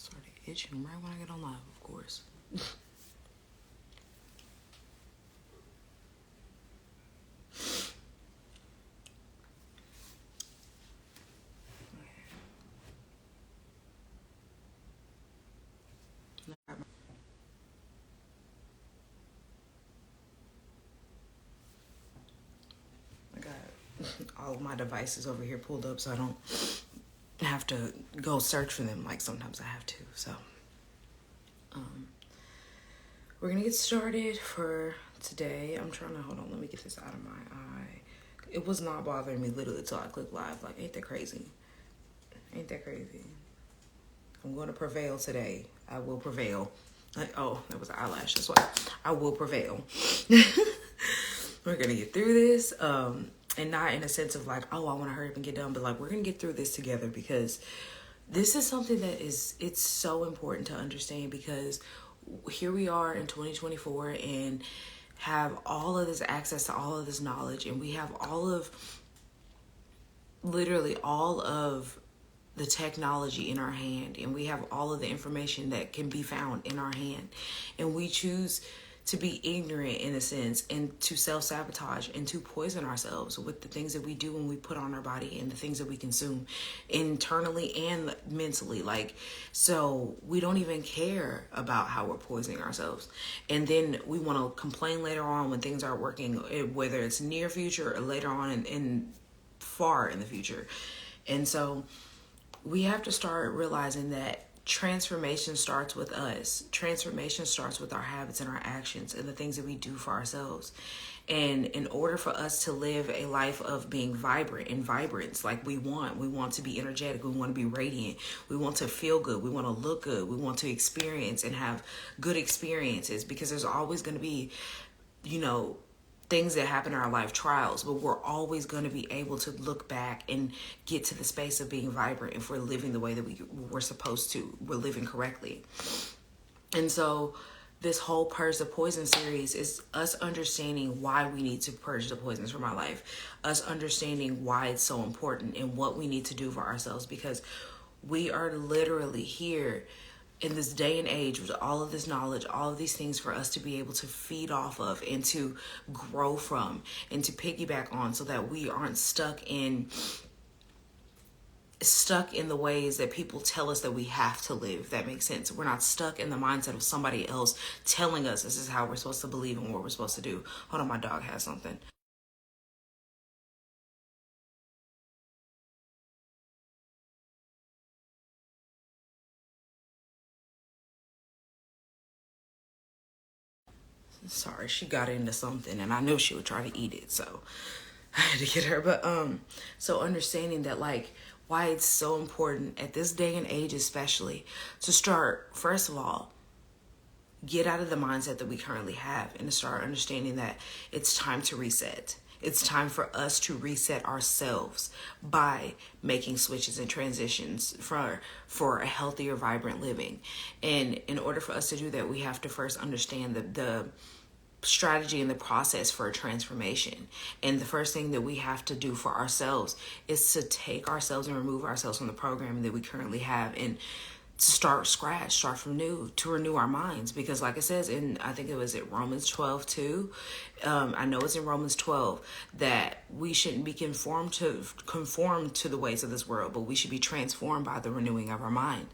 Started itching right when I get on live, of course. I got all of my devices over here pulled up so I don't have to go search for them like sometimes I have to. So we're gonna get started for today. I'm trying to hold on, let me get this out of my eye. It was not bothering me literally until I clicked live. Like, ain't that crazy? Ain't that crazy? I'm going to prevail today. I will prevail. Oh, that was an eyelash. That's why. I will prevail. We're going to get through this. And not in a sense of like, oh, I want to hurry up and get done. But like, we're going to get through this together because this is something that it's so important to understand, because here we are in 2024 and have all of this access to all of this knowledge. And we have literally all of the technology in our hand, and we have all of the information that can be found in our hand, and we choose to be ignorant in a sense, and to self-sabotage and to poison ourselves with the things that we do and we put on our body and the things that we consume internally and mentally. Like, so we don't even care about how we're poisoning ourselves, and then we want to complain later on when things aren't working, whether it's near future or later on in far in the future. And so we have to start realizing that transformation starts with us. Transformation starts with our habits and our actions and the things that we do for ourselves. And in order for us to live a life of being vibrant and vibrance, like we want to be energetic, we want to be radiant, we want to feel good, we want to look good, we want to experience and have good experiences, because there's always going to be, things that happen in our life, trials, but we're always going to be able to look back and get to the space of being vibrant if we're living the way that we're supposed to. We're living correctly. And so this whole Purge the Poison series is us understanding why we need to purge the poisons from our life, us understanding why it's so important and what we need to do for ourselves, because we are literally here in this day and age with all of this knowledge, all of these things for us to be able to feed off of and to grow from and to piggyback on, so that we aren't stuck in the ways that people tell us that we have to live. That makes sense. We're not stuck in the mindset of somebody else telling us this is how we're supposed to believe and what we're supposed to do. Hold on, my dog has something. Sorry, she got into something and I knew she would try to eat it, so I had to get her. But so understanding that, like, why it's so important at this day and age especially to start, first of all, get out of the mindset that we currently have and to start understanding that it's time to reset. It's time for us to reset ourselves by making switches and transitions for a healthier, vibrant living. And in order for us to do that, we have to first understand the strategy and the process for a transformation. And the first thing that we have to do for ourselves is to take ourselves and remove ourselves from the programming that we currently have, and to start scratch, start from new, to renew our minds. Because like it says in, I think it was at Romans 12 too. I know it's in Romans 12 that we shouldn't be conformed to the ways of this world, but we should be transformed by the renewing of our mind.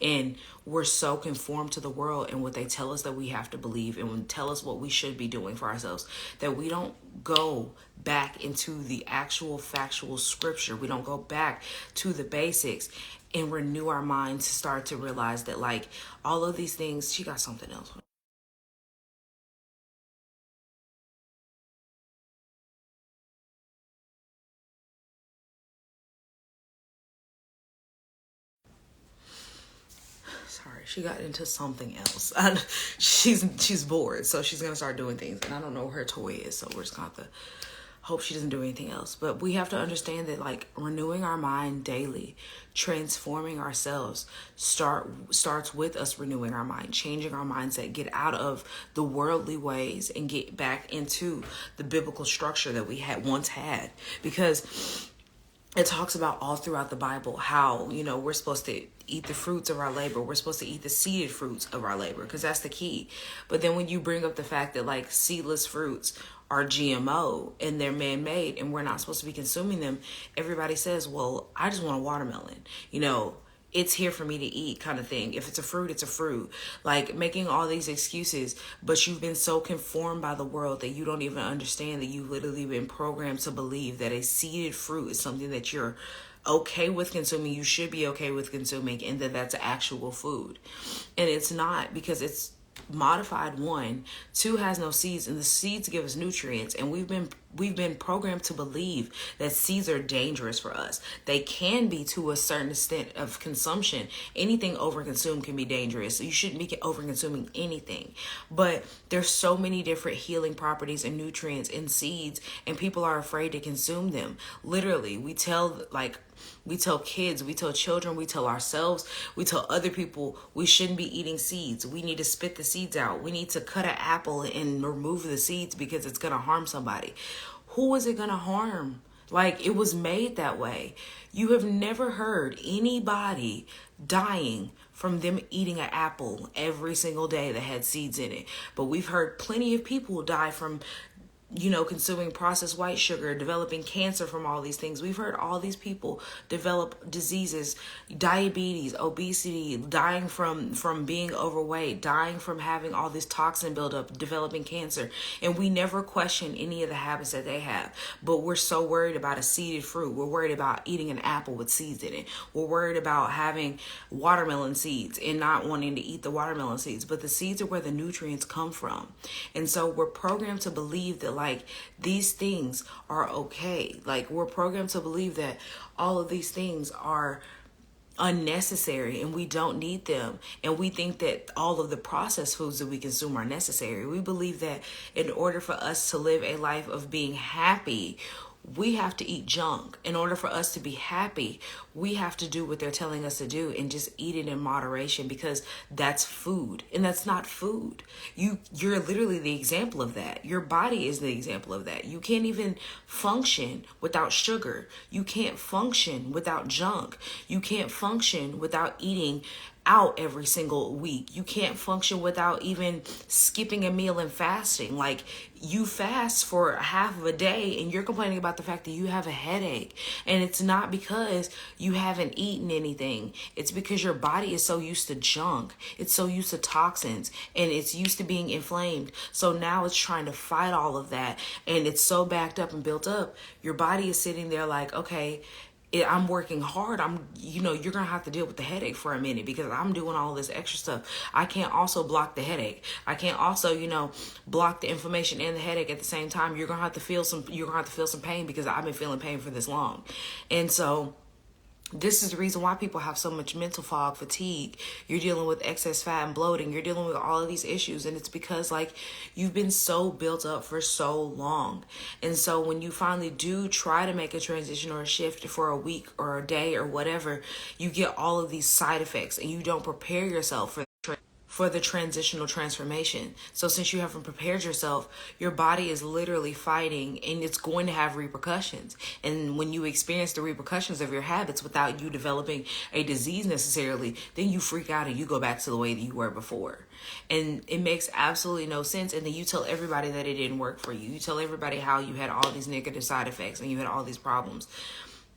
And we're so conformed to the world and what they tell us that we have to believe and tell us what we should be doing for ourselves, that we don't go back into the actual factual scripture. We don't go back to the basics and renew our mind to start to realize that, like, all of these things, she got something else. Sorry, she got into something else. She's bored, so she's gonna start doing things, and I don't know where her toy is, so we're just gonna have to hope she doesn't do anything else. But we have to understand that, like, renewing our mind daily, transforming ourselves starts with us renewing our mind, changing our mindset, get out of the worldly ways and get back into the biblical structure that we had once had. Because it talks about all throughout the Bible how, we're supposed to eat the fruits of our labor. We're supposed to eat the seeded fruits of our labor, because that's the key. But then when you bring up the fact that like seedless fruits are GMO and they're man-made and we're not supposed to be consuming them, everybody says, well, I just want a watermelon. It's here for me to eat, kind of thing. If it's a fruit, it's a fruit. Like making all these excuses, but you've been so conformed by the world that you don't even understand that you've literally been programmed to believe that a seeded fruit is something that you're okay with consuming, you should be okay with consuming, and that that's actual food. And it's not, because it's modified. 1, 2 has no seeds, and the seeds give us nutrients, and we've been programmed to believe that seeds are dangerous for us. They can be to a certain extent of consumption. Anything overconsumed can be dangerous, so you shouldn't be overconsuming anything. But there's so many different healing properties and nutrients in seeds, and people are afraid to consume them. Literally, we tell kids, we tell children, we tell ourselves, we tell other people we shouldn't be eating seeds. We need to spit the seeds out. We need to cut an apple and remove the seeds because it's going to harm somebody. Who is it going to harm? Like, it was made that way. You have never heard anybody dying from them eating an apple every single day that had seeds in it. But we've heard plenty of people die from consuming processed white sugar, developing cancer from all these things. We've heard all these people develop diseases, diabetes, obesity, dying from being overweight, dying from having all this toxin buildup, developing cancer. And we never question any of the habits that they have. But we're so worried about a seeded fruit. We're worried about eating an apple with seeds in it. We're worried about having watermelon seeds and not wanting to eat the watermelon seeds. But the seeds are where the nutrients come from. And so we're programmed to believe that like these things are okay. Like, we're programmed to believe that all of these things are unnecessary and we don't need them. And we think that all of the processed foods that we consume are necessary. We believe that in order for us to live a life of being happy, we have to eat junk. In order for us to be happy, we have to do what they're telling us to do and just eat it in moderation, because that's food, and that's not food. You're literally the example of that. Your body is the example of that. You can't even function without sugar. You can't function without junk. You can't function without eating out every single week. You can't function without even skipping a meal and fasting. Like, you fast for half of a day and you're complaining about the fact that you have a headache. And it's not because you haven't eaten anything. It's because your body is so used to junk. It's so used to toxins and it's used to being inflamed. So now it's trying to fight all of that, and it's so backed up and built up. Your body is sitting there like, okay, I'm working hard. you're going to have to deal with the headache for a minute because I'm doing all this extra stuff. I can't also block the headache. I can't also, block the inflammation and the headache at the same time. You're going to have to feel some pain because I've been feeling pain for this long. And so this is the reason why people have so much mental fog, fatigue. You're dealing with excess fat and bloating. You're dealing with all of these issues. And it's because you've been so built up for so long. And so when you finally do try to make a transition or a shift for a week or a day or whatever, you get all of these side effects and you don't prepare yourself for the transitional transformation. So since you haven't prepared yourself, your body is literally fighting, and it's going to have repercussions. And when you experience the repercussions of your habits without you developing a disease necessarily, then you freak out and you go back to the way that you were before. And it makes absolutely no sense. And then you tell everybody that it didn't work for you. You tell everybody how you had all these negative side effects and you had all these problems.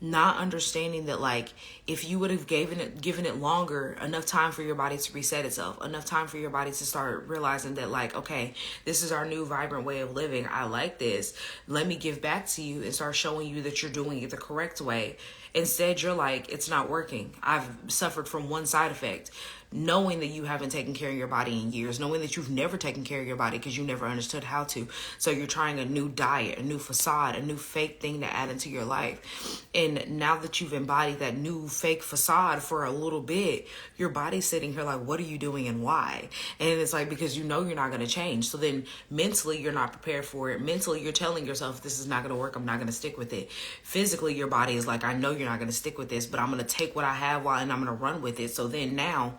Not understanding that if you would have given it longer, enough time for your body to reset itself, enough time for your body to start realizing that okay, this is our new vibrant way of living. I like this. Let me give back to you and start showing you that you're doing it the correct way. Instead, you're it's not working. I've suffered from one side effect. Knowing that you haven't taken care of your body in years, knowing that you've never taken care of your body because you never understood how to. So you're trying a new diet, a new facade, a new fake thing to add into your life. And now that you've embodied that new fake facade for a little bit, your body's sitting here what are you doing and why? And it's because you're not going to change. So then mentally, you're not prepared for it. Mentally, you're telling yourself, this is not going to work. I'm not going to stick with it. Physically, your body is I know you're not going to stick with this, but I'm going to take what I have and I'm going to run with it. So then now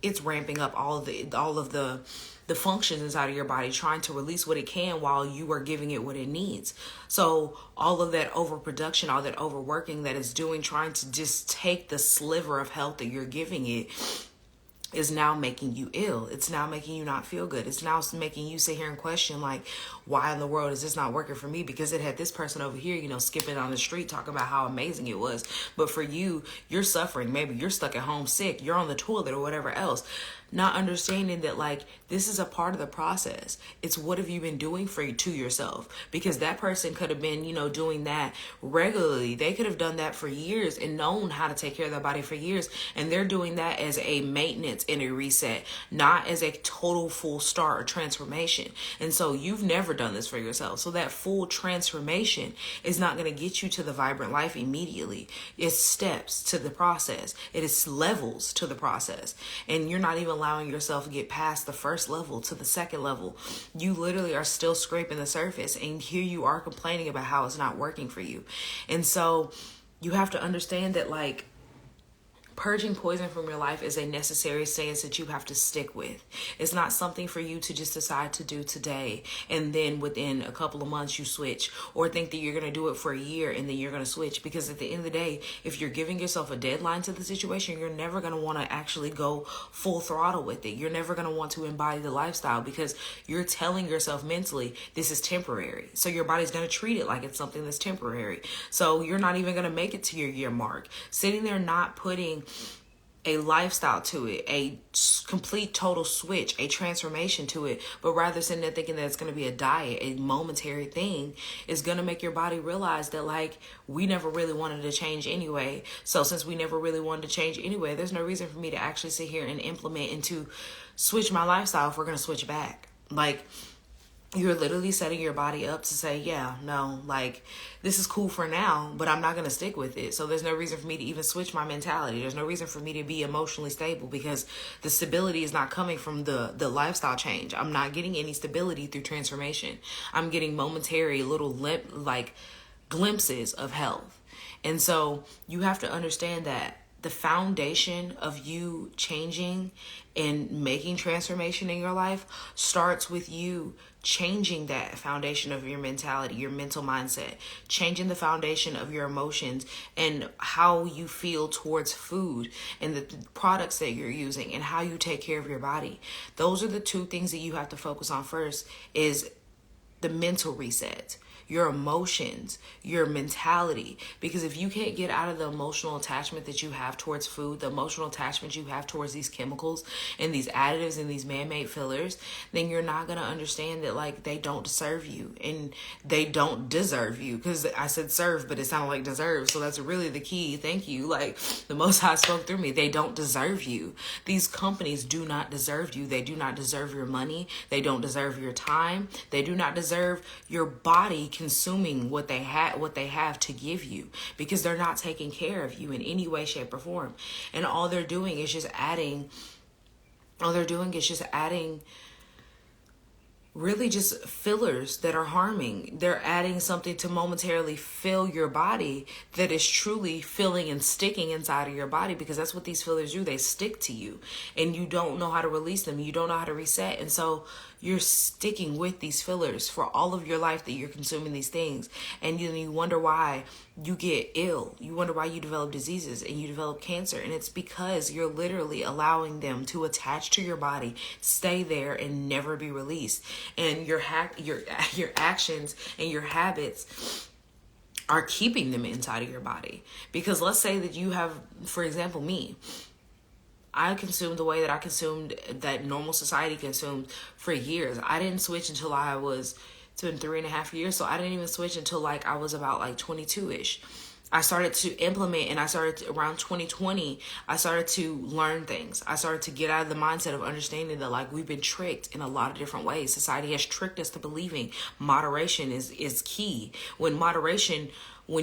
it's ramping up all of the functions inside of your body, trying to release what it can while you are giving it what it needs. So all of that overproduction, all that overworking that it's doing, trying to just take the sliver of health that you're giving it, is now making you ill. It's now making you not feel good. It's now making you sit here and question, like, why in the world is this not working for me? Because it had this person over here, skipping on the street talking about how amazing it was. But for you, you're suffering. Maybe you're stuck at home sick. You're on the toilet or whatever else. Not understanding that, like, this is a part of the process. It's what have you been doing to yourself? Because that person could have been, doing that regularly. They could have done that for years and known how to take care of their body for years. And they're doing that as a maintenance and a reset, not as a total full start or transformation. And so you've never done this for yourself. So that full transformation is not going to get you to the vibrant life immediately. It's steps to the process. It is levels to the process. And you're not even allowing yourself to get past the first level to the second level. You literally are still scraping the surface, and here you are complaining about how it's not working for you. And so you have to understand that, like, purging poison from your life is a necessary stance that you have to stick with. It's not something for you to just decide to do today and then within a couple of months you switch, or think that you're going to do it for a year and then you're going to switch. Because at the end of the day, if you're giving yourself a deadline to the situation, you're never going to want to actually go full throttle with it. You're never going to want to embody the lifestyle because you're telling yourself mentally, this is temporary. So your body's going to treat it like it's something that's temporary. So you're not even going to make it to your year mark. Sitting there not putting a lifestyle to it, a complete total switch, a transformation to it, but rather sitting there thinking that it's going to be a diet, a momentary thing, is going to make your body realize that, like, we never really wanted to change anyway. So since we never really wanted to change anyway, there's no reason for me to actually sit here and implement and to switch my lifestyle if we're going to switch back. Like, you're literally setting your body up to say, yeah, no, like, this is cool for now, but I'm not going to stick with it. So there's no reason for me to even switch my mentality. There's no reason for me to be emotionally stable because the stability is not coming from the lifestyle change. I'm not getting any stability through transformation. I'm getting momentary little glimpses of health. And so you have to understand that the foundation of you changing and making transformation in your life starts with you changing that foundation of your mentality, your mental mindset, changing the foundation of your emotions and how you feel towards food and the products that you're using and how you take care of your body. Those are the two things that you have to focus on first, is the mental reset, your emotions, your mentality. Because if you can't get out of the emotional attachment that you have towards food, the emotional attachment you have towards these chemicals and these additives and these man-made fillers, then you're not going to understand that, like, they don't serve you and they don't deserve you. Because I said serve, but it sounded like deserve. So that's really the key. Thank you. Like, the Most High spoke through me. They don't deserve you. These companies do not deserve you. They do not deserve your money. They don't deserve your time. They do not deserve your body consuming what they have to give you, because they're not taking care of you in any way, shape, or form. And all they're doing is just adding really just fillers that are harming. They're adding something to momentarily fill your body that is truly filling and sticking inside of your body, because that's what these fillers do. They stick to you and you don't know how to release them. You don't know how to reset. And so you're sticking with these fillers for all of your life that you're consuming these things. And you wonder why you get ill. You wonder why you develop diseases and you develop cancer. And it's because you're literally allowing them to attach to your body, stay there, and never be released. And your actions and your habits are keeping them inside of your body. Because let's say that you have, for example, me. I consumed the way that I consumed, that normal society consumed, for years. I didn't switch until it's been 3.5 years. So I didn't even switch until like I was about like 22-ish. I started to implement, and around 2020, I started to learn things. I started to get out of the mindset of understanding that, like, we've been tricked in a lot of different ways. Society has tricked us to believing moderation is key. When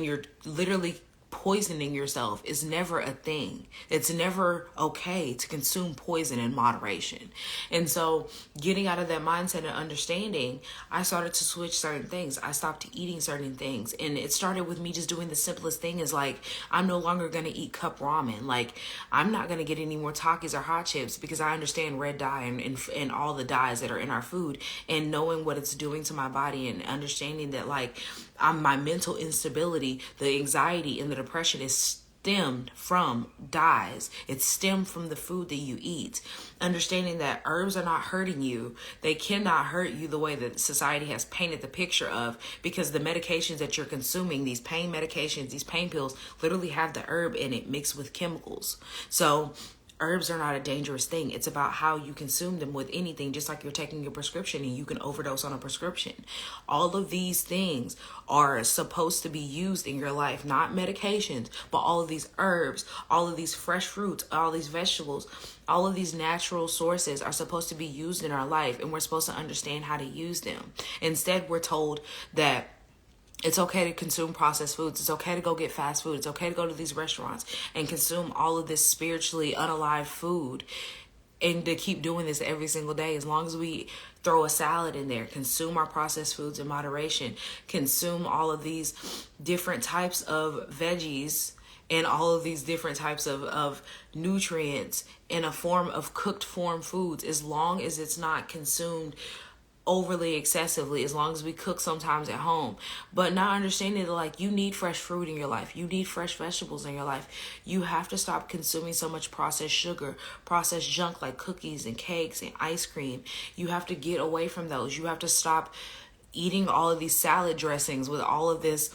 you're literally poisoning yourself is never a thing. It's never okay to consume poison in moderation. And so getting out of that mindset and understanding, I started to switch certain things. I stopped eating certain things. And it started with me just doing the simplest thing is like, I'm no longer going to eat cup ramen. Like, I'm not going to get any more Takis or hot chips because I understand red dye and all the dyes that are in our food, and knowing what it's doing to my body and understanding that like my mental instability, the anxiety and the depression is stemmed from dyes. It's stemmed from the food that you eat. Understanding that herbs are not hurting you. They cannot hurt you the way that society has painted the picture of, because the medications that you're consuming, these pain medications, these pain pills, literally have the herb in it mixed with chemicals. So herbs are not a dangerous thing. It's about how you consume them with anything, just like you're taking a prescription and you can overdose on a prescription. All of these things are supposed to be used in your life, not medications, but all of these herbs, all of these fresh fruits, all these vegetables, all of these natural sources are supposed to be used in our life, and we're supposed to understand how to use them. Instead, we're told that it's okay to consume processed foods. It's okay to go get fast food. It's okay to go to these restaurants and consume all of this spiritually unalive food, and to keep doing this every single day. As long as we throw a salad in there, consume our processed foods in moderation, consume all of these different types of veggies and all of these different types of nutrients in a form of cooked form foods, as long as it's not consumed overly excessively, as long as we cook sometimes at home. But not understanding that like you need fresh fruit in your life, you need fresh vegetables in your life. You have to stop consuming so much processed sugar, processed junk like cookies and cakes and ice cream. You have to get away from those. You have to stop eating all of these salad dressings with all of this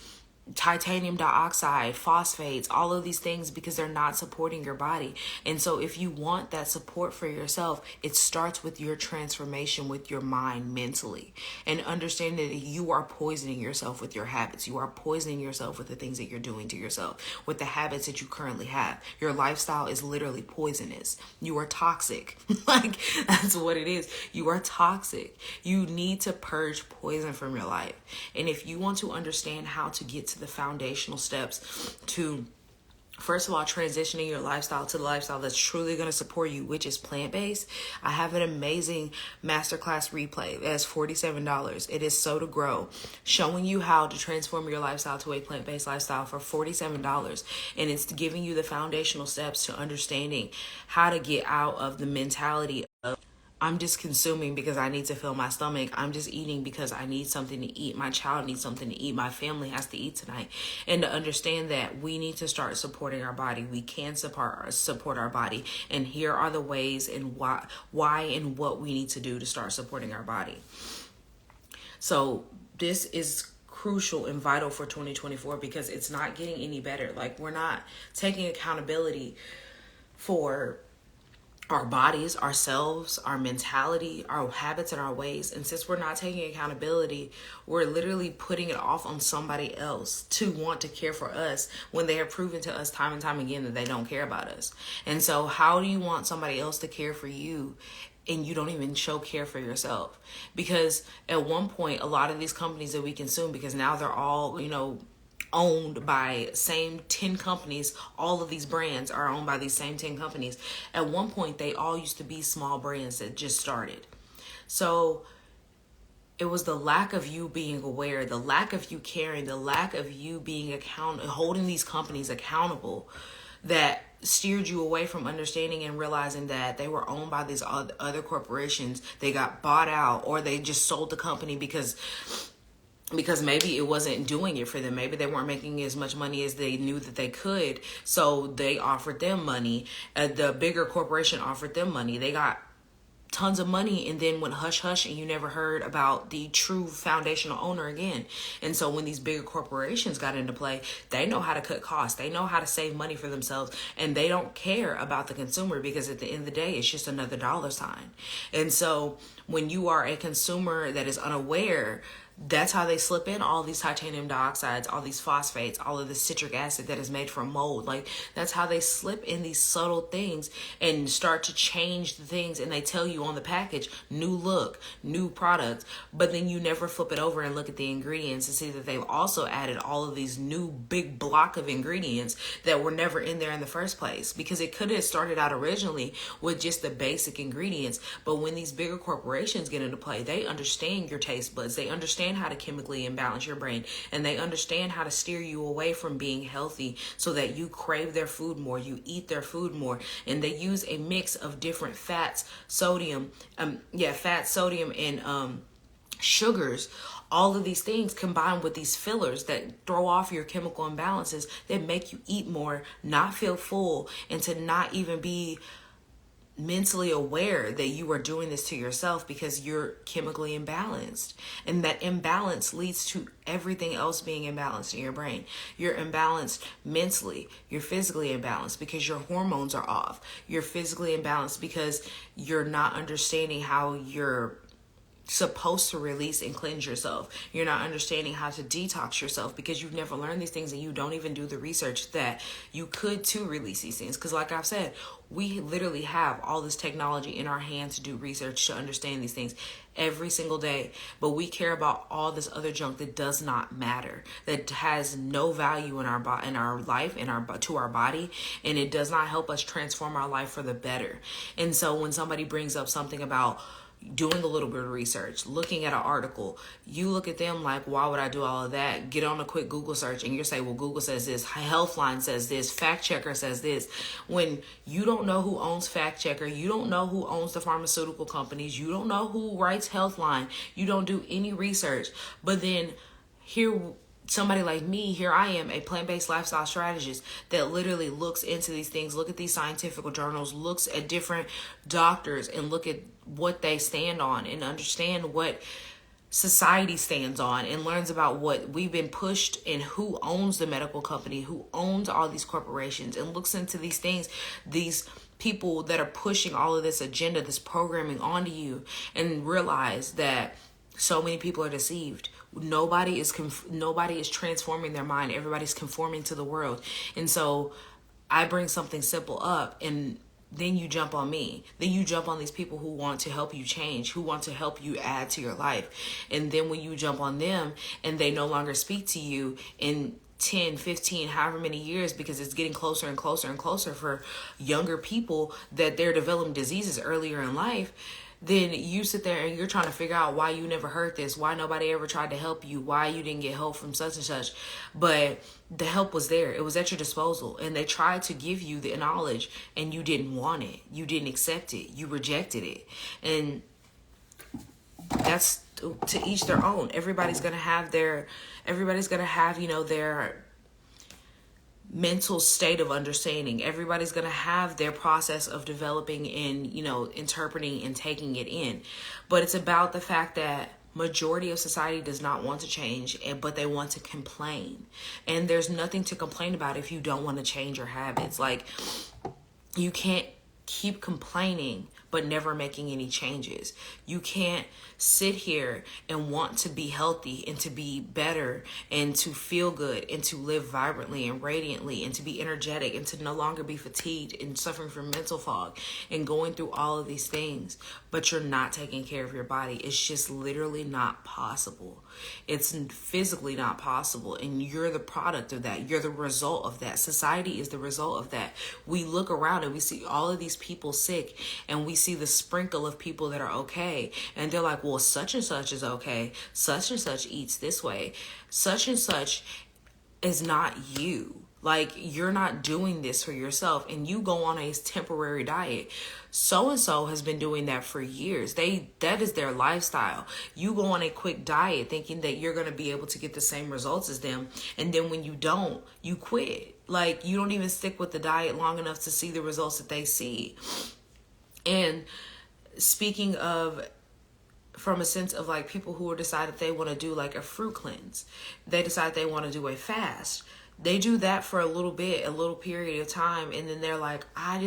titanium dioxide, phosphates, all of these things, because they're not supporting your body. And so if you want that support for yourself, it starts with your transformation with your mind mentally, and understanding that you are poisoning yourself with your habits. You are poisoning yourself with the things that you're doing to yourself, with the habits that you currently have. Your lifestyle is literally poisonous. You are toxic. Like, that's what it is. You are toxic. You need to purge poison from your life. And if you want to understand how to get to the foundational steps to, first of all, transitioning your lifestyle to the lifestyle that's truly going to support you, which is plant-based, I have an amazing masterclass replay that's $47. It is So to Grow, showing you how to transform your lifestyle to a plant-based lifestyle for $47. And it's giving you the foundational steps to understanding how to get out of the mentality of, I'm just consuming because I need to fill my stomach. I'm just eating because I need something to eat. My child needs something to eat. My family has to eat tonight. And to understand that we need to start supporting our body. We can support our body. And here are the ways and why and what we need to do to start supporting our body. So this is crucial and vital for 2024, because it's not getting any better. Like, we're not taking accountability for our bodies, ourselves, our mentality, our habits, and our ways. And since we're not taking accountability, we're literally putting it off on somebody else to want to care for us, when they have proven to us time and time again that they don't care about us. And so how do you want somebody else to care for you and you don't even show care for yourself? Because at one point, a lot of these companies that we consume, because now they're all, owned by same 10 companies. All of these brands are owned by these same 10 companies. At one point, they all used to be small brands that just started. So it was the lack of you being aware, the lack of you caring, the lack of you being holding these companies accountable, that steered you away from understanding and realizing that they were owned by these other corporations. They got bought out, or they just sold the company because maybe it wasn't doing it for them. Maybe they weren't making as much money as they knew that they could. So they offered them money. The bigger corporation offered them money. They got tons of money and then went hush hush, and you never heard about the true foundational owner again. And so when these bigger corporations got into play, they know how to cut costs. They know how to save money for themselves, and they don't care about the consumer, because at the end of the day, it's just another dollar sign. And so when you are a consumer that is unaware, That's how they slip in all these titanium dioxides, all these phosphates, all of the citric acid that is made from mold. Like, that's how they slip in these subtle things and start to change the things. And they tell you on the package, new look, new product. But then you never flip it over and look at the ingredients and see that they've also added all of these new big block of ingredients that were never in there in the first place. Because it could have started out originally with just the basic ingredients. But when these bigger corporations get into play, they understand your taste buds. They understand how to chemically imbalance your brain, and they understand how to steer you away from being healthy so that you crave their food more, you eat their food more. And they use a mix of different fats, sodium, and sugars. All of these things combined with these fillers that throw off your chemical imbalances, that make you eat more, not feel full, and to not even be mentally aware that you are doing this to yourself because you're chemically imbalanced. And that imbalance leads to everything else being imbalanced in your brain. You're imbalanced mentally. You're physically imbalanced because your hormones are off. You're physically imbalanced because you're not understanding how you're supposed to release and cleanse yourself. You're not understanding how to detox yourself because you've never learned these things, and you don't even do the research that you could to release these things. Because like I've said, we literally have all this technology in our hands to do research to understand these things every single day, but we care about all this other junk that does not matter, that has no value in our life, to our body, and it does not help us transform our life for the better. And so when somebody brings up something about doing a little bit of research, looking at an article, you look at them like, why would I do all of that? Get on a quick Google search and you say, well, Google says this, Healthline says this, Fact Checker says this. When you don't know who owns Fact Checker, you don't know who owns the pharmaceutical companies, you don't know who writes Healthline, you don't do any research. But then here, somebody like me, here I am, a plant-based lifestyle strategist that literally looks into these things, look at these scientific journals, looks at different doctors and look at what they stand on and understand what society stands on, and learns about what we've been pushed and who owns the medical company, who owns all these corporations, and looks into these things, these people that are pushing all of this agenda, this programming onto you, and realize that so many people are deceived. Nobody is transforming their mind. Everybody's conforming to the world. And so I bring something simple up, and then you jump on me. Then you jump on these people who want to help you change, who want to help you add to your life. And then when you jump on them and they no longer speak to you in 10, 15, however many years, because it's getting closer and closer and closer for younger people that they're developing diseases earlier in life, then you sit there and you're trying to figure out why you never heard this, why nobody ever tried to help you, why you didn't get help from such and such. But the help was there. It was at your disposal. And they tried to give you the knowledge and you didn't want it. You didn't accept it. You rejected it. And that's to each their own. Everybody's going to have, their mental state of understanding. Everybody's going to have their process of developing and, interpreting and taking it in. But it's about the fact that majority of society does not want to change, but they want to complain. And there's nothing to complain about if you don't want to change your habits. Like, you can't keep complaining but never making any changes. You can't sit here and want to be healthy and to be better and to feel good and to live vibrantly and radiantly and to be energetic and to no longer be fatigued and suffering from mental fog and going through all of these things, but you're not taking care of your body. It's just literally not possible. It's physically not possible. And you're the product of that. You're the result of that. Society is the result of that. We look around and we see all of these people sick, and we see the sprinkle of people that are okay. And they're like, well, such and such is okay. Such and such eats this way. Such and such is not you. Like, you're not doing this for yourself, and you go on a temporary diet. So-and-so has been doing that for years. That is their lifestyle. You go on a quick diet thinking that you're going to be able to get the same results as them. And then when you don't, you quit. Like, you don't even stick with the diet long enough to see the results that they see. And speaking of, from a sense of like people who decide that they want to do like a fruit cleanse, they decide they want to do a fast. They do that for a little bit, a little period of time, and then they're like, I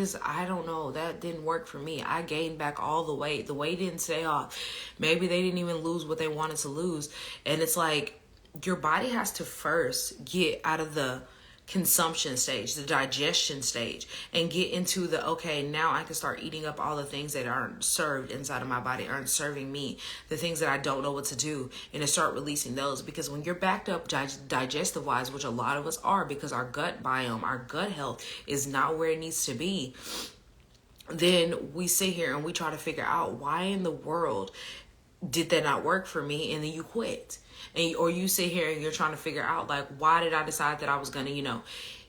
don't know, that didn't work for me. I gained back all the weight. The weight didn't stay off. Maybe they didn't even lose what they wanted to lose. And it's like, your body has to first get out of the consumption stage, the digestion stage, and get into the, okay, now I can start eating up all the things that aren't served inside of my body, aren't serving me, the things that I don't know what to do, and to start releasing those. Because when you're backed up digestive wise, which a lot of us are, because our gut biome, our gut health is not where it needs to be, then we sit here and we try to figure out, why in the world did that not work for me? And then you quit. Or you sit here and you're trying to figure out, like, why did I decide that I was going to,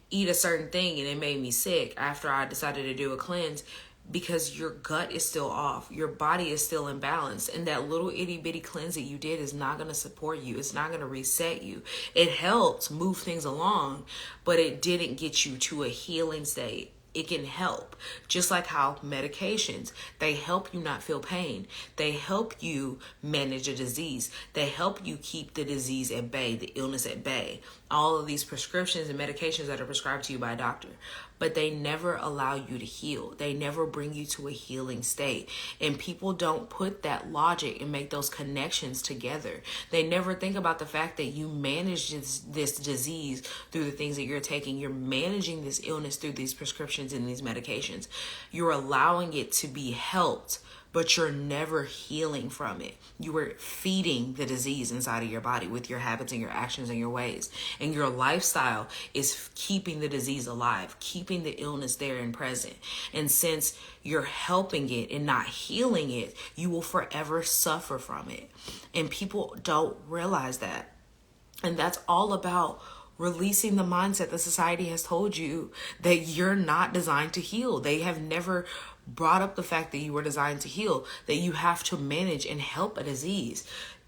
eat a certain thing and it made me sick after I decided to do a cleanse? Because your gut is still off. Your body is still imbalanced. And that little itty bitty cleanse that you did is not going to support you. It's not going to reset you. It helped move things along, but it didn't get you to a healing state. It can help, just like how medications, they help you not feel pain. They help you manage a disease. They help you keep the disease at bay, the illness at bay. All of these prescriptions and medications that are prescribed to you by a doctor, but they never allow you to heal. They never bring you to a healing state. And people don't put that logic and make those connections together. They never think about the fact that you manage this disease through the things that you're taking. You're managing this illness through these prescriptions and these medications. You're allowing it to be helped, but you're never healing from it. You are feeding the disease inside of your body with your habits and your actions and your ways. And your lifestyle is keeping the disease alive, keeping the illness there and present. And since you're helping it and not healing it, you will forever suffer from it. And people don't realize that. And that's all about releasing the mindset that society has told you that you're not designed to heal. They have never brought up the fact that you were designed to heal, that you have to manage and help a disease,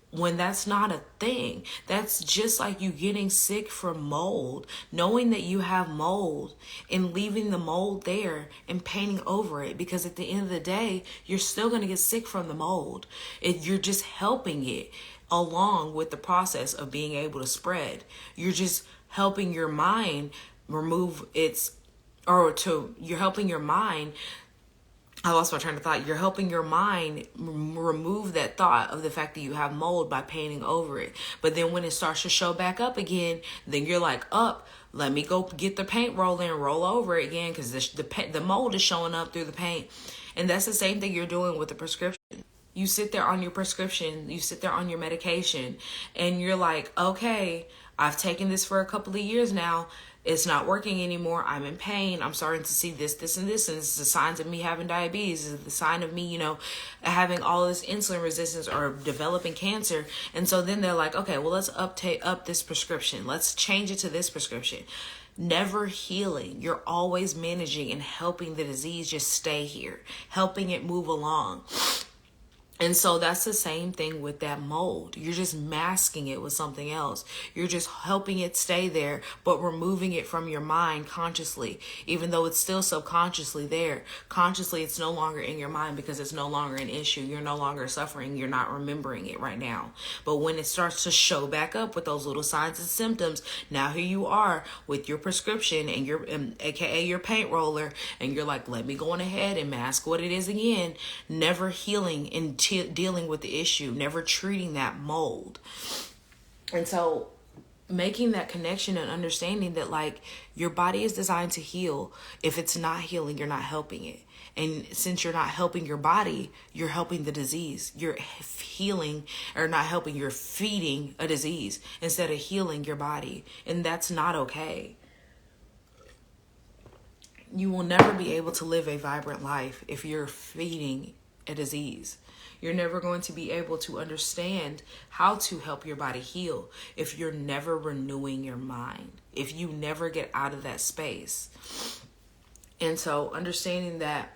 when that's not a thing. That's just like you getting sick from mold, knowing that you have mold and leaving the mold there and painting over it, because at the end of the day, you're still going to get sick from the mold. You're just helping it along with the process of being able to spread. You're just helping your mind remove you're helping your mind, I lost my train of thought. You're helping your mind remove that thought of the fact that you have mold by painting over it. But then when it starts to show back up again, then you're like, let me go get the paint roller and roll over it again, because the mold is showing up through the paint. And that's the same thing you're doing with the prescription. You sit there on your prescription, you sit there on your medication, and you're like, okay, I've taken this for a couple of years now. It's not working anymore. I'm in pain. I'm starting to see this, and this. And it's the signs of me having diabetes. It's the sign of me, having all this insulin resistance or developing cancer. And so then they're like, okay, well, let's up this prescription. Let's change it to this prescription. Never healing. You're always managing and helping the disease just stay here, helping it move along. And so that's the same thing with that mold. You're just masking it with something else. You're just helping it stay there, but removing it from your mind consciously, even though it's still subconsciously there. Consciously, it's no longer in your mind because it's no longer an issue. You're no longer suffering. You're not remembering it right now. But when it starts to show back up with those little signs and symptoms, now here you are with your prescription and your, aka your paint roller, and you're like, let me go on ahead and mask what it is again, never healing and dealing with the issue, never treating that mold. And so making that connection and understanding that, like, your body is designed to heal. If it's not healing, you're not helping it. And since you're not helping your body, you're helping the disease. You're healing, or not helping, you're feeding a disease instead of healing your body. And that's not okay. You will never be able to live a vibrant life if you're feeding a disease. You're never going to be able to understand how to help your body heal if you're never renewing your mind, if you never get out of that space. And so understanding that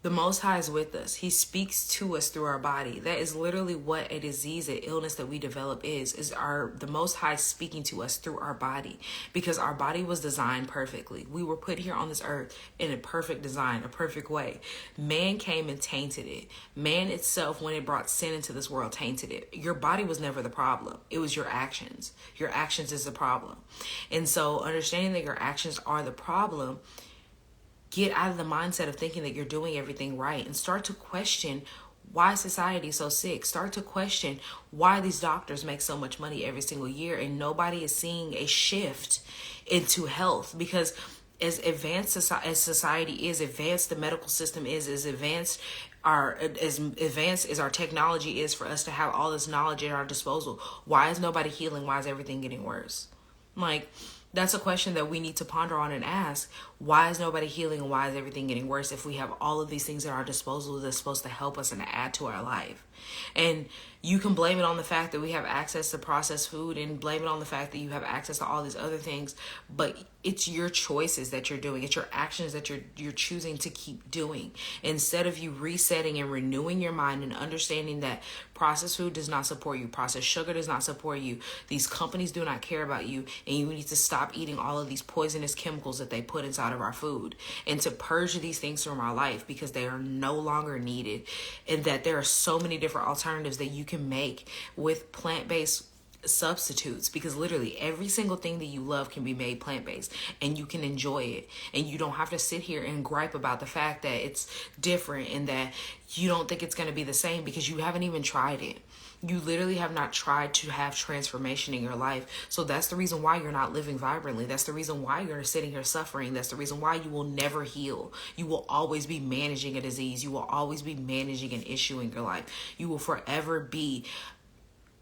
The Most High is with us. He speaks to us through our body. That is literally what a disease, an illness that we develop is the Most High speaking to us through our body, because our body was designed perfectly. We were put here on this earth in a perfect design, a perfect way. Man came and tainted it. Man itself, when it brought sin into this world, tainted it. Your body was never the problem. It was your actions. Your actions is the problem. And so understanding that your actions are the problem, get out of the mindset of thinking that you're doing everything right and start to question why society is so sick. Start to question why these doctors make so much money every single year and nobody is seeing a shift into health. Because as advanced as society is, advanced the medical system is, as advanced as our technology is for us to have all this knowledge at our disposal, why is nobody healing? Why is everything getting worse? Like, that's a question that we need to ponder on and ask. Why is nobody healing and why is everything getting worse if we have all of these things at our disposal that's supposed to help us and add to our life? And you can blame it on the fact that we have access to processed food and blame it on the fact that you have access to all these other things, but it's your choices that you're doing. It's your actions that you're choosing to keep doing. Instead of you resetting and renewing your mind and understanding that processed food does not support you, processed sugar does not support you, these companies do not care about you, and you need to stop eating all of these poisonous chemicals that they put inside of our food and to purge these things from our life because they are no longer needed, and that there are so many different alternatives that you can make with plant-based substitutes, because literally every single thing that you love can be made plant-based and you can enjoy it, and you don't have to sit here and gripe about the fact that it's different and that you don't think it's going to be the same because you haven't even tried it. You literally have not tried to have transformation in your life. So that's the reason why you're not living vibrantly. That's the reason why you're sitting here suffering. That's the reason why you will never heal. You will always be managing a disease. You will always be managing an issue in your life. You will forever be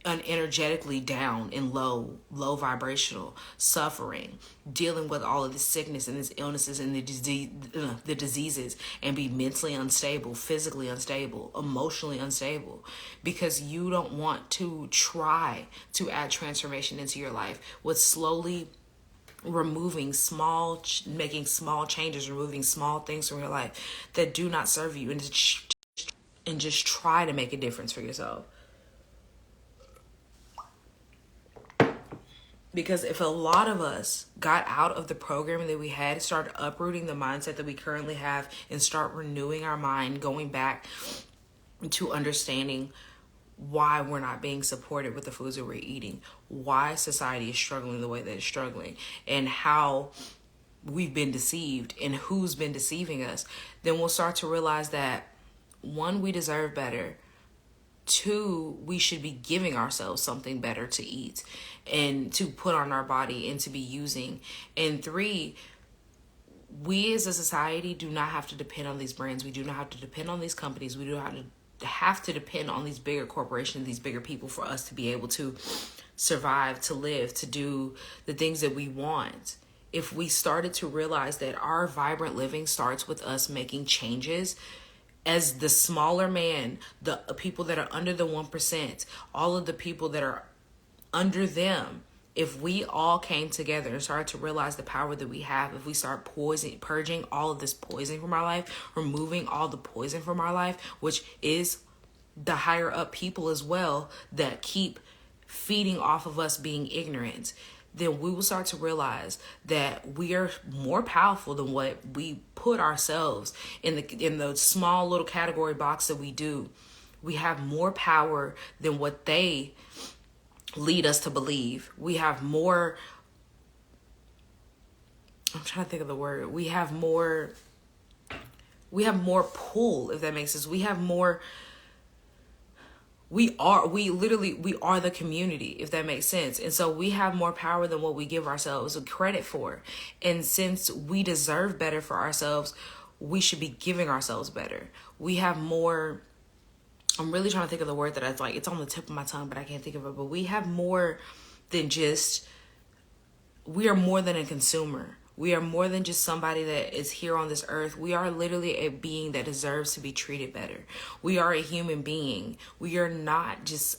energetically down and low vibrational, suffering, dealing with all of this sickness and these illnesses and the diseases, and be mentally unstable, physically unstable, emotionally unstable, because you don't want to try to add transformation into your life with slowly making small changes, removing small things from your life that do not serve you, and just try to make a difference for yourself. Because if a lot of us got out of the programming that we had, started uprooting the mindset that we currently have, and start renewing our mind, going back to understanding why we're not being supported with the foods that we're eating, why society is struggling the way that it's struggling, and how we've been deceived and who's been deceiving us, then we'll start to realize that, one, we deserve better. Two, we should be giving ourselves something better to eat and to put on our body and to be using. And three, we as a society do not have to depend on these brands. We do not have to depend on these companies. We do not have to depend on these bigger corporations, these bigger people, for us to be able to survive, to live, to do the things that we want. If we started to realize that our vibrant living starts with us making changes, as the smaller man, the people that are under the 1%, all of the people that are under them, if we all came together and started to realize the power that we have, if we start purging all of this poison from our life, removing all the poison from our life, which is the higher up people as well that keep feeding off of us being ignorant, then we will start to realize that we are more powerful than what we put ourselves in the small little category box that we do. We have more power than what they lead us to believe. We have more, I'm trying to think of the word. We have more pull, if that makes sense. We have more, we are the community, if that makes sense. And so we have more power than what we give ourselves credit for. And since we deserve better for ourselves, we should be giving ourselves better. We have more, I'm really trying to think of the word that it's on the tip of my tongue, but I can't think of it. But we have more than just, we are more than a consumer. We are more than just somebody that is here on this earth. We are literally a being that deserves to be treated better. We are a human being. We are not just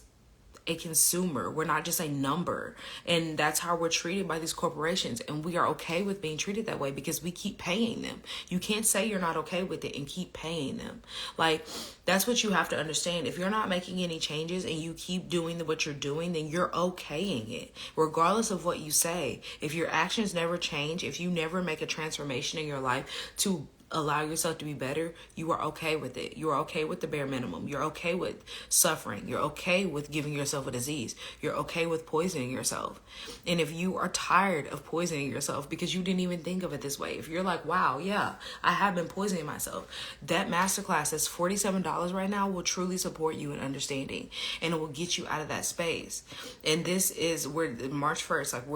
a consumer. We're not just a number. And that's how we're treated by these corporations. And we are okay with being treated that way because we keep paying them. You can't say you're not okay with it and keep paying them. Like, that's what you have to understand. If you're not making any changes and you keep doing what you're doing, then you're okaying it, regardless of what you say. If your actions never change, if you never make a transformation in your life to allow yourself to be better, you are okay with it. You're okay with the bare minimum. You're okay with suffering. You're okay with giving yourself a disease. You're okay with poisoning yourself. And if you are tired of poisoning yourself because you didn't even think of it this way, if you're like, wow, yeah, I have been poisoning myself, that masterclass that's $47 right now will truly support you in understanding, and it will get you out of that space. And this is where March 1st, like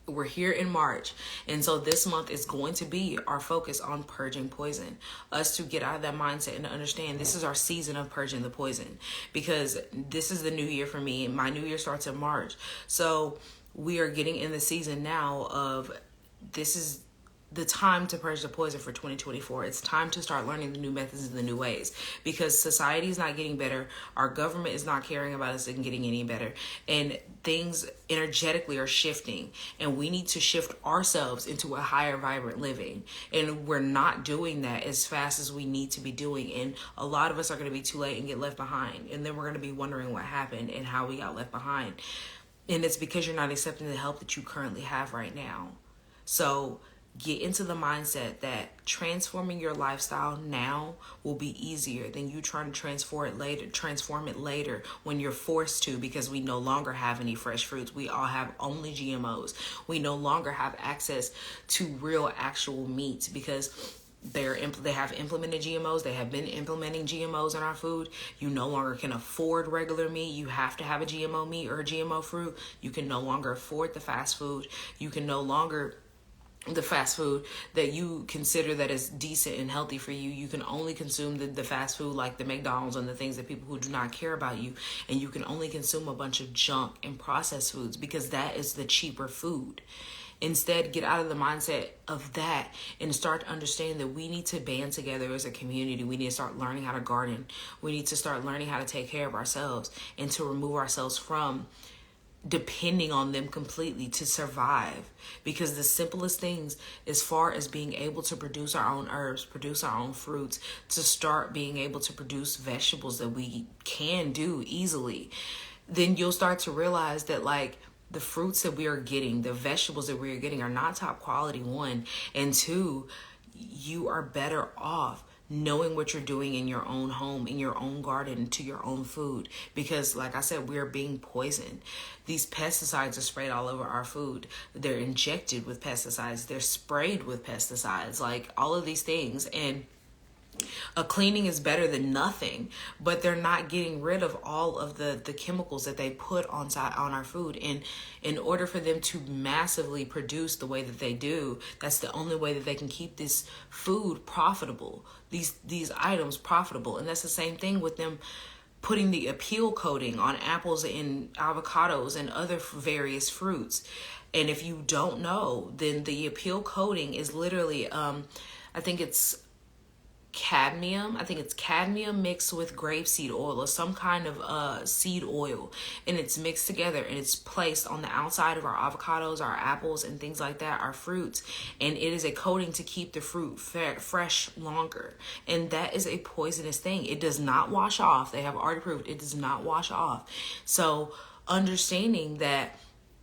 we're here in March. And so this month is going to be our focus on purging poison. Us to get out of that mindset and to understand this is our season of purging the poison. Because this is the new year for me. My new year starts in March. So we are getting in the season now of this is the time to purge the poison for 2024. It's time to start learning the new methods and the new ways, because society is not getting better. Our government is not caring about us and getting any better. And things energetically are shifting, and we need to shift ourselves into a higher vibrant living. And we're not doing that as fast as we need to be doing. And a lot of us are going to be too late and get left behind. And then we're going to be wondering what happened and how we got left behind. And it's because you're not accepting the help that you currently have right now. So get into the mindset that transforming your lifestyle now will be easier than you trying to transform it later when you're forced to, because we no longer have any fresh fruits. We all have only GMOs. We no longer have access to real actual meat because they have implemented GMOs. They have been implementing GMOs in our food. You no longer can afford regular meat. You have to have a GMO meat or a GMO fruit. You can no longer afford the fast food. You can no longer the fast food that you consider that is decent and healthy for you. You can only consume the fast food like the McDonald's and the things that people who do not care about you. And you can only consume a bunch of junk and processed foods because that is the cheaper food. Instead, get out of the mindset of that and start to understand that we need to band together as a community. We need to start learning how to garden. We need to start learning how to take care of ourselves and to remove ourselves from depending on them completely to survive. Because the simplest things, as far as being able to produce our own herbs, produce our own fruits, to start being able to produce vegetables that we can do easily, then you'll start to realize that like the fruits that we are getting, the vegetables that we are getting are not top quality, one, and two, you are better off knowing what you're doing in your own home, in your own garden, to your own food. Because like I said, we're being poisoned. These pesticides are sprayed all over our food. They're injected with pesticides. They're sprayed with pesticides, like all of these things. And a cleaning is better than nothing, but they're not getting rid of all of the chemicals that they put on our food. And in order for them to massively produce the way that they do, that's the only way that they can keep this food profitable, these items profitable. And that's the same thing with them putting the appeal coating on apples and avocados and other various fruits. And if you don't know, then the appeal coating is literally, I think it's cadmium. I think it's cadmium mixed with grapeseed oil or some kind of seed oil, and it's mixed together and it's placed on the outside of our avocados, our apples, and things like that, our fruits. And it is a coating to keep the fruit fresh longer. And that is a poisonous thing. It does not wash off. They have already proved it does not wash off. So understanding that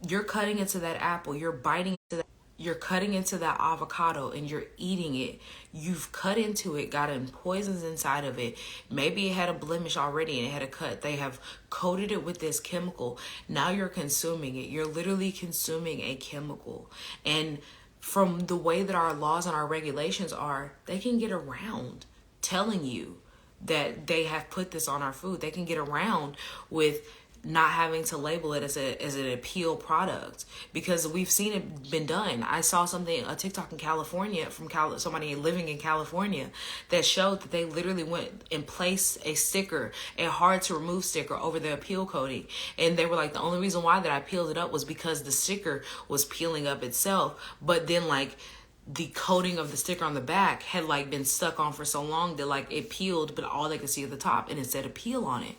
you're cutting into that apple, you're biting into that, you're cutting into that avocado and you're eating it. You've cut into it, gotten poisons inside of it. Maybe it had a blemish already and it had a cut. They have coated it with this chemical. Now you're consuming it. You're literally consuming a chemical. And from the way that our laws and our regulations are, they can get around telling you that they have put this on our food. They can get around with not having to label it as an appeal product, because we've seen it been done. I saw a TikTok in California from somebody living in California that showed that they literally went and placed a sticker, a hard to remove sticker, over the appeal coating. And they were like, the only reason why that I peeled it up was because the sticker was peeling up itself. But then like the coating of the sticker on the back had like been stuck on for so long that like it peeled, but all they could see at the top and it said a peel on it.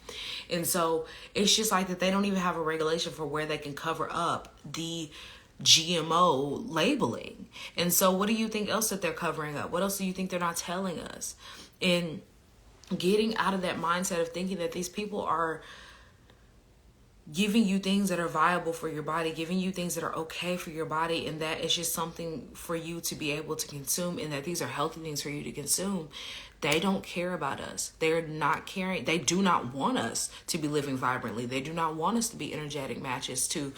And so it's just like that they don't even have a regulation for where they can cover up the GMO labeling. And so what do you think else that they're covering up? What else do you think they're not telling us? And getting out of that mindset of thinking that these people are giving you things that are viable for your body, giving you things that are okay for your body, and that it's just something for you to be able to consume, and that these are healthy things for you to consume. They don't care about us. They're not caring. They do not want us to be living vibrantly. They do not want us to be energetic matches, to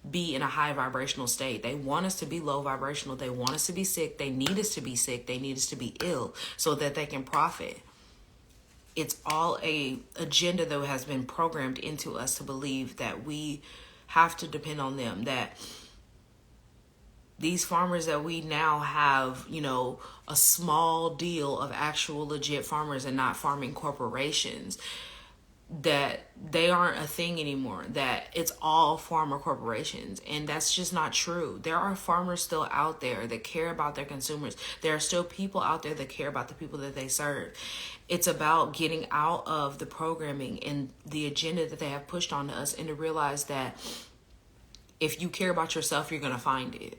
be in a high vibrational state. They want us to be low vibrational. They want us to be sick. They need us to be sick. They need us to be ill so that they can profit. It's all a agenda that has been programmed into us to believe that we have to depend on them, that these farmers that we now have, you know, a small deal of actual legit farmers and not farming corporations, that they aren't a thing anymore, that it's all farmer corporations. And that's just not true. There are farmers still out there that care about their consumers. There are still people out there that care about the people that they serve. It's about getting out of the programming and the agenda that they have pushed onto us, and to realize that if you care about yourself, you're going to find it.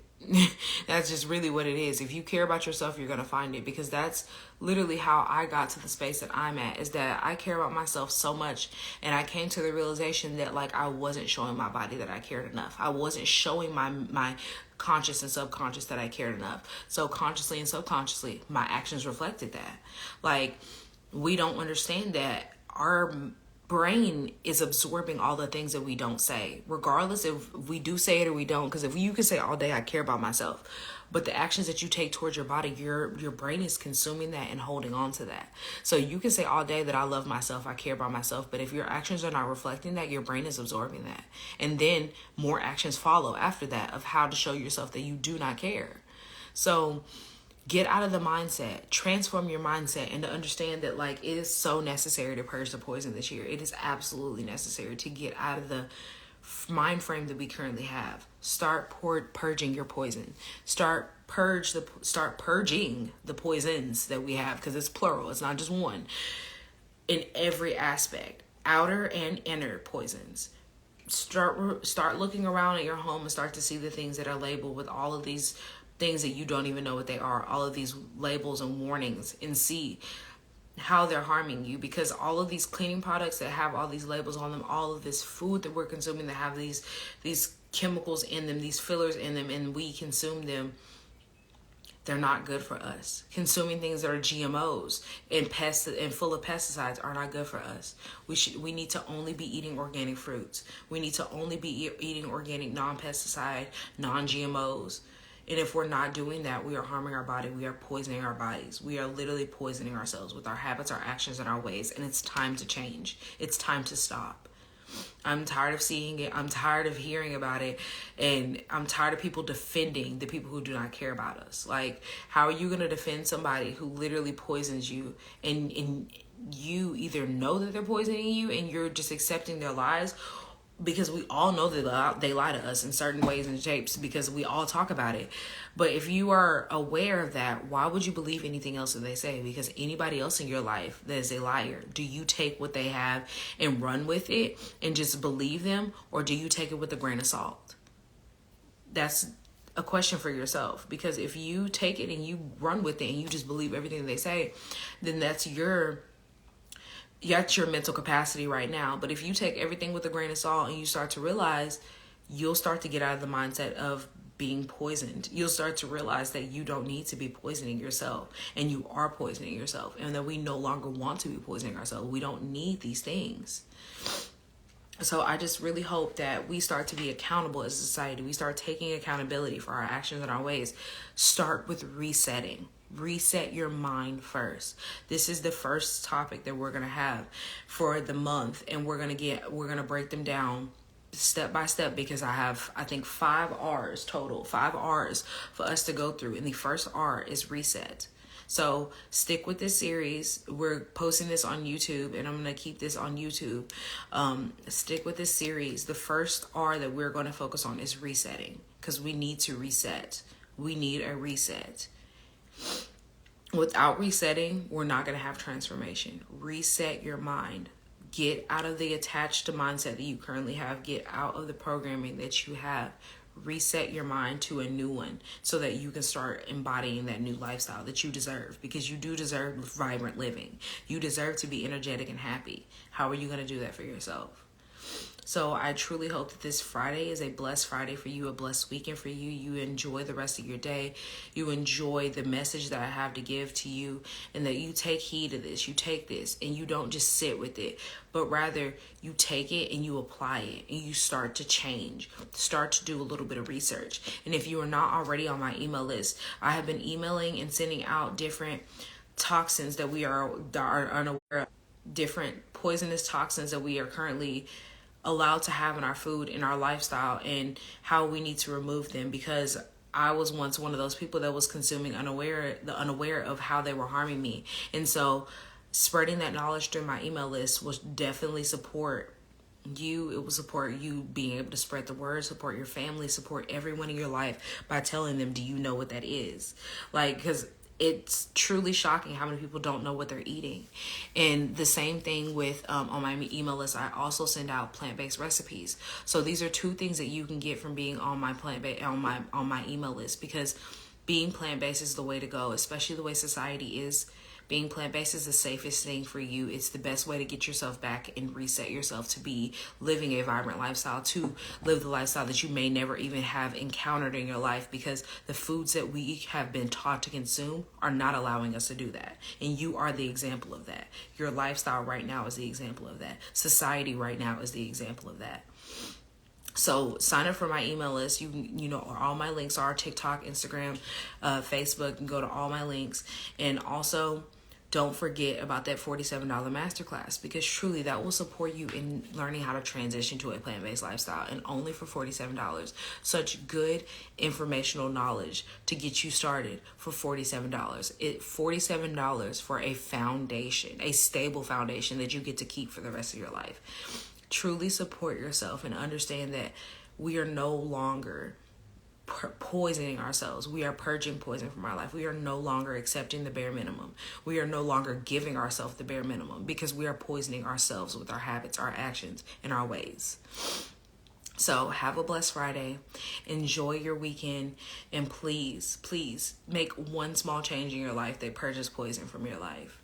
That's just really what it is. If you care about yourself, you're going to find it, because that's literally how I got to the space that I'm at, is that I care about myself so much. And I came to the realization that like I wasn't showing my body that I cared enough. I wasn't showing my conscious and subconscious that I cared enough. So consciously and subconsciously, my actions reflected that. Like, we don't understand that our brain is absorbing all the things that we don't say, regardless if we do say it or we don't. Because if you can say all day, I care about myself, but the actions that you take towards your body, your brain is consuming that and holding on to that. So you can say all day that I love myself, I care about myself, but if your actions are not reflecting that, your brain is absorbing that. And then more actions follow after that of how to show yourself that you do not care. So get out of the mindset, transform your mindset, and to understand that like it is so necessary to purge the poison this year. It is absolutely necessary to get out of the mind frame that we currently have. Start purging your poison. Start purging the poisons that we have, because it's plural. It's not just one. In every aspect, outer and inner poisons. Start looking around at your home and start to see the things that are labeled with all of these things that you don't even know what they are, all of these labels and warnings, and see how they're harming you. Because all of these cleaning products that have all these labels on them, all of this food that we're consuming that have these chemicals in them, these fillers in them, and we consume them, they're not good for us. Consuming things that are GMOs and full of pesticides are not good for us. We need to only be eating organic fruits. We need to only be eating organic, non-pesticide, non-GMOs. And if we're not doing that, we are harming our body. We are poisoning our bodies. We are literally poisoning ourselves with our habits, our actions, and our ways. And it's time to change. It's time to stop. I'm tired of seeing it. I'm tired of hearing about it. And I'm tired of people defending the people who do not care about us. Like, how are you going to defend somebody who literally poisons you, and you either know that they're poisoning you and you're just accepting their lies? Because we all know that they lie to us in certain ways and shapes, because we all talk about it. But if you are aware of that, why would you believe anything else that they say? Because anybody else in your life that is a liar, do you take what they have and run with it and just believe them? Or do you take it with a grain of salt? That's a question for yourself. Because if you take it and you run with it and you just believe everything they say, then that's your mental capacity right now. But if you take everything with a grain of salt and you start to realize, you'll start to get out of the mindset of being poisoned. You'll start to realize that you don't need to be poisoning yourself, and you are poisoning yourself, and that we no longer want to be poisoning ourselves. We don't need these things. So I just really hope that we start to be accountable as a society. We start taking accountability for our actions and our ways. Start with resetting. Reset your mind first. This is the first topic that we're going to have for the month, and we're going to break them down step by step, because I think 5 R's total, 5 R's for us to go through. And the first R is reset. So stick with this series. We're posting this on YouTube, and I'm going to keep this on YouTube. Stick with this series. The first R that we're going to focus on is resetting, because we need to reset. We need a reset. Without resetting, we're not going to have transformation. Reset your mind. Get out of the attached mindset that you currently have. Get out of the programming that you have. Reset your mind to a new one so that you can start embodying that new lifestyle that you deserve, because you do deserve vibrant living. You deserve to be energetic and happy. How are you going to do that for yourself? So I truly hope that this Friday is a blessed Friday for you, a blessed weekend for you. You enjoy the rest of your day. You enjoy the message that I have to give to you, and that you take heed of this. You take this and you don't just sit with it, but rather you take it and you apply it, and you start to change. Start to do a little bit of research. And if you are not already on my email list, I have been emailing and sending out different toxins that we are unaware of, different poisonous toxins that we are currently allowed to have in our food, in our lifestyle, and how we need to remove them, because I was once one of those people that was consuming unaware of how they were harming me. And so spreading that knowledge through my email list will definitely support you. It will support you being able to spread the word, support your family, support everyone in your life by telling them, do you know what that is? Like, because it's truly shocking how many people don't know what they're eating. And the same thing with on my email list, I also send out plant-based recipes. So these are two things that you can get from being on my on my email list, because being plant-based is the way to go, especially the way society is. Being plant-based is the safest thing for you. It's the best way to get yourself back and reset yourself to be living a vibrant lifestyle, to live the lifestyle that you may never even have encountered in your life, because the foods that we have been taught to consume are not allowing us to do that. And you are the example of that. Your lifestyle right now is the example of that. Society right now is the example of that. So sign up for my email list. You know, all my links are TikTok, Instagram, Facebook. You can go to all my links. And also, don't forget about that $47 masterclass, because truly that will support you in learning how to transition to a plant-based lifestyle, and only for $47. Such good informational knowledge to get you started for $47. $47 for a foundation, a stable foundation that you get to keep for the rest of your life. Truly support yourself and understand that we are no longer poisoning ourselves. We are purging poison from our life. We are no longer accepting the bare minimum. We are no longer giving ourselves the bare minimum, because we are poisoning ourselves with our habits, our actions, and our ways. So have a blessed Friday. Enjoy your weekend. And please, please make one small change in your life that purges poison from your life.